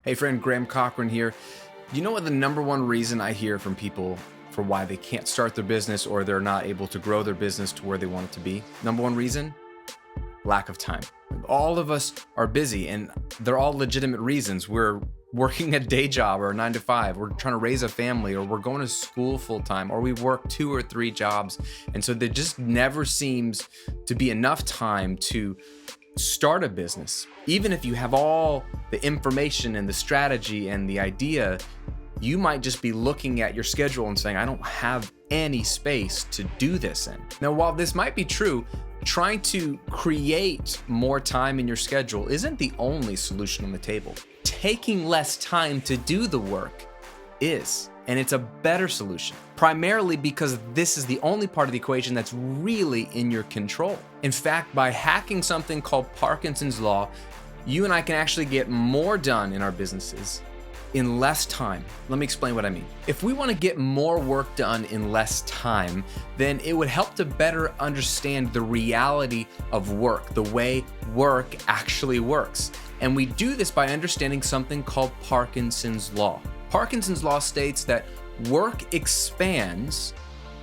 Hey friend, Graham Cochrane here. You know what the number one reason I hear from people for why they can't start their business or they're not able to grow their business to where they want it to be? Number one reason? Lack of time. All of us are busy and they're all legitimate reasons. We're working a day job or a 9 to 5. We're trying to raise a family, or we're going to school full time, or we work 2 or 3 jobs. And so there just never seems to be enough time to start a business. Even if you have all the information and the strategy and the idea, you might just be looking at your schedule and saying, I don't have any space to do this in. Now, while this might be true, trying to create more time in your schedule isn't the only solution on the table. Taking less time to do the work is, and it's a better solution, primarily because this is the only part of the equation that's really in your control. In fact, by hacking something called Parkinson's Law, you and I can actually get more done in our businesses in less time. Let me explain what I mean. If we want to get more work done in less time, then it would help to better understand the reality of work, the way work actually works. And we do this by understanding something called Parkinson's Law. Parkinson's Law states that work expands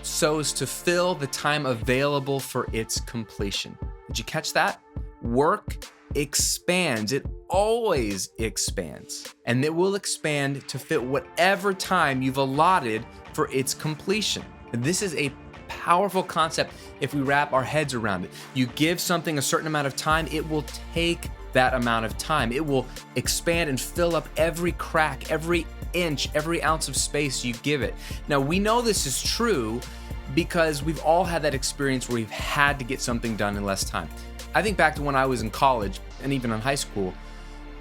so as to fill the time available for its completion. Did you catch that? Work expands. It always expands. And it will expand to fit whatever time you've allotted for its completion. And this is a powerful concept if we wrap our heads around it. You give something a certain amount of time, it will take that amount of time. It will expand and fill up every crack, every inch, every ounce of space you give it. Now, we know this is true because we've all had that experience where we've had to get something done in less time. I think back to when I was in college and even in high school,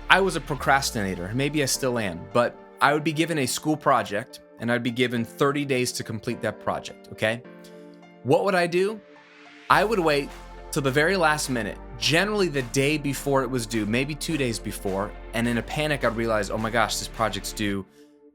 I was a procrastinator. Maybe I still am, but I would be given a school project and I'd be given 30 days to complete that project, okay? What would I do? I would wait till the very last minute, generally the day before it was due, maybe 2 days before, and in a panic I'd realize, oh my gosh, this project's due.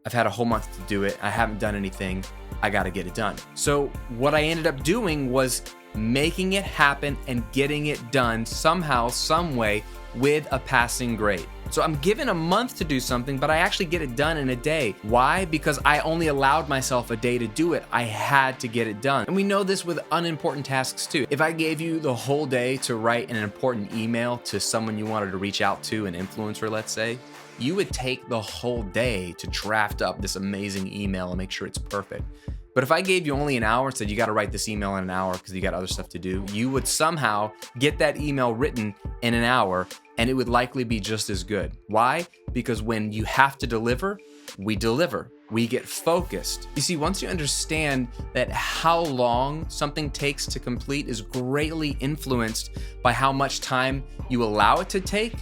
I've had a whole month to do it. I haven't done anything. I gotta get it done. So what I ended up doing was making it happen and getting it done somehow, some way, with a passing grade. So I'm given a month to do something, but I actually get it done in a day. Why? Because I only allowed myself a day to do it. I had to get it done. And we know this with unimportant tasks too. If I gave you the whole day to write an important email to someone you wanted to reach out to, an influencer, let's say, you would take the whole day to draft up this amazing email and make sure it's perfect. But if I gave you only an hour and said you got to write this email in an hour because you got other stuff to do, you would somehow get that email written in an hour and it would likely be just as good. Why? Because when you have to deliver, we deliver. We get focused. You see, once you understand that how long something takes to complete is greatly influenced by how much time you allow it to take,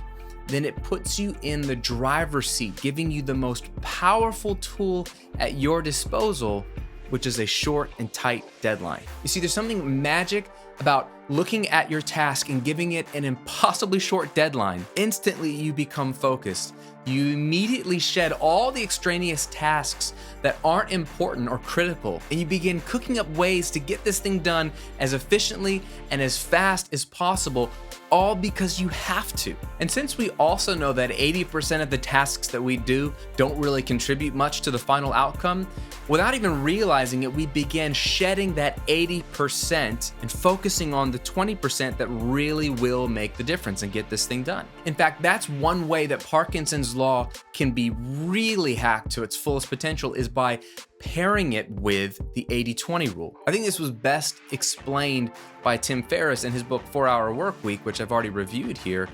then it puts you in the driver's seat, giving you the most powerful tool at your disposal, which is a short and tight deadline. You see, there's something magic about looking at your task and giving it an impossibly short deadline. Instantly, you become focused. You immediately shed all the extraneous tasks that aren't important or critical, and you begin cooking up ways to get this thing done as efficiently and as fast as possible, all because you have to. And since we also know that 80% of the tasks that we do don't really contribute much to the final outcome, without even realizing it, we began shedding that 80% and focusing on the 20% that really will make the difference and get this thing done. In fact, that's one way that Parkinson's Law can be really hacked to its fullest potential, is by pairing it with the 80-20 rule. I think this was best explained by Tim Ferriss in his book 4-Hour Work Week, which I've already reviewed here.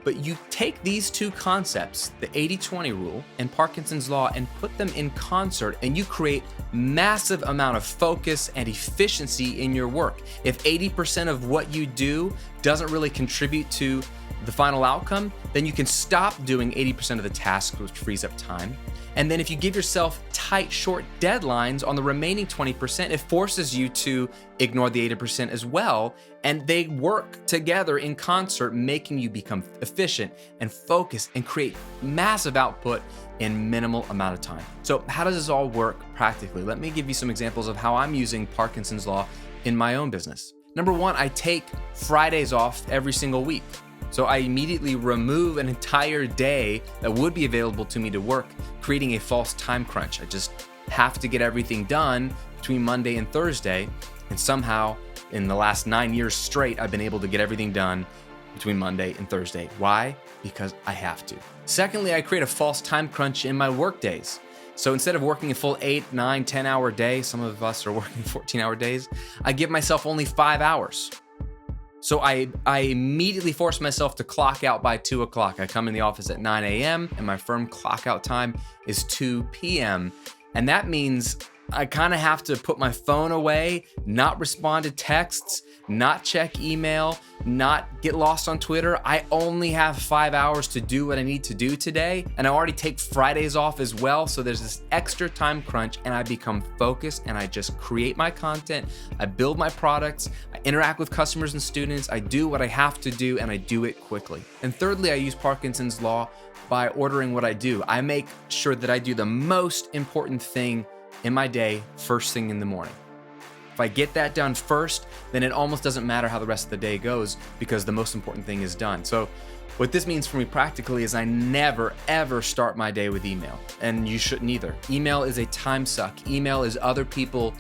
But you take these two concepts, the 80-20 rule and Parkinson's Law, and put them in concert, and you create massive amount of focus and efficiency in your work. If 80% of what you do doesn't really contribute to the final outcome, then you can stop doing 80% of the tasks, which frees up time. And then if you give yourself tight, short deadlines on the remaining 20%, it forces you to ignore the 80% as well. And they work together in concert, making you become efficient and focused and create massive output in minimal amount of time. So how does this all work practically? Let me give you some examples of how I'm using Parkinson's Law in my own business. Number one, I take Fridays off every single week. So I immediately remove an entire day that would be available to me to work, creating a false time crunch. I just have to get everything done between Monday and Thursday. And somehow in the last 9 years straight, I've been able to get everything done between Monday and Thursday. Why? Because I have to. Secondly, I create a false time crunch in my work days. So instead of working a full 8, 9, 10-hour day, some of us are working 14-hour days, I give myself only 5 hours. So I immediately force myself to clock out by 2 o'clock. I come in the office at 9 a.m. and my firm clock out time is 2 p.m. And that means I kind of have to put my phone away, not respond to texts, not check email, not get lost on Twitter. I only have 5 hours to do what I need to do today. And I already take Fridays off as well. So there's this extra time crunch and I become focused and I just create my content. I build my products. I interact with customers and students. I do what I have to do and I do it quickly. And thirdly, I use Parkinson's law by ordering what I do. I make sure that I do the most important thing in my day first thing in the morning. If I get that done first, then it almost doesn't matter how the rest of the day goes because the most important thing is done. So what this means for me practically is I never, ever start my day with email. And you shouldn't either. Email is a time suck. Email is other people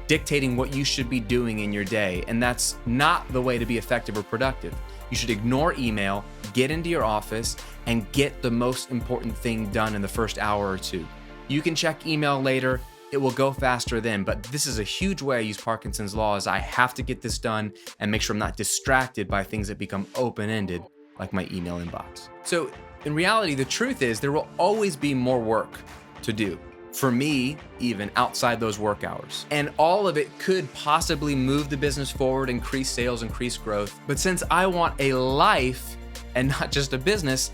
dictating what you should be doing in your day. And that's not the way to be effective or productive. You should ignore email, get into your office, and get the most important thing done in the first hour or two. You can check email later. It will go faster then, but this is a huge way I use Parkinson's law is I have to get this done and make sure I'm not distracted by things that become open-ended like my email inbox. So in reality, the truth is there will always be more work to do. For me, even outside those work hours. And all of it could possibly move the business forward, increase sales, increase growth. But since I want a life and not just a business,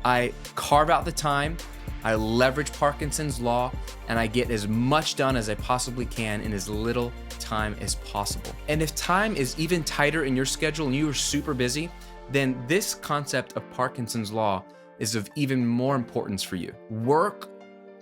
I carve out the time, I leverage Parkinson's law, and I get as much done as I possibly can in as little time as possible. And if time is even tighter in your schedule and you are super busy, then this concept of Parkinson's law is of even more importance for you. Work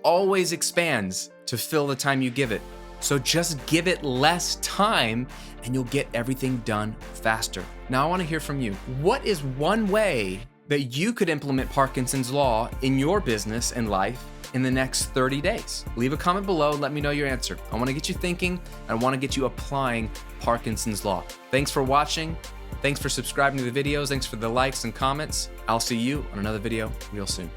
always expands to fill the time you give it. So just give it less time and you'll get everything done faster. Now I want to hear from you. What is one way that you could implement Parkinson's law in your business and life in the next 30 days? Leave a comment below and let me know your answer. I want to get you thinking and I want to get you applying Parkinson's law. Thanks for watching. Thanks for subscribing to the videos. Thanks for the likes and comments. I'll see you on another video real soon.